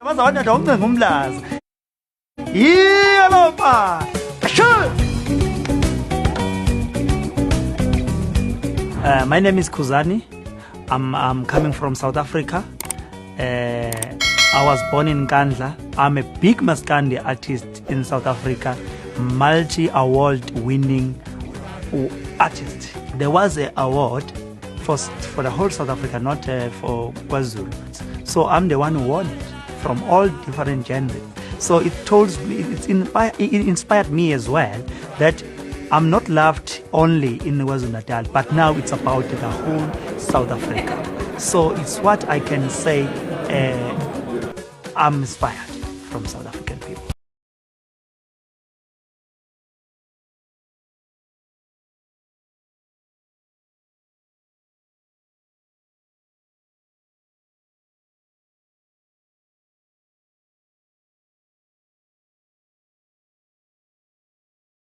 bazawathatha umncenga umlaza. Hello, pa. My name is Khuzani. I'm coming from South Africa. I was born in Nkandla. I'm a big Maskandi artist in South Africa, multi-award winning artist. There was an award for the whole South Africa, not for KwaZulu. So I'm the one who won it from all different genres. So it inspired me as well that I'm not loved only in KwaZulu-Natal, but now it's about the whole South Africa. So it's what I can say, I'm inspired from South Africa.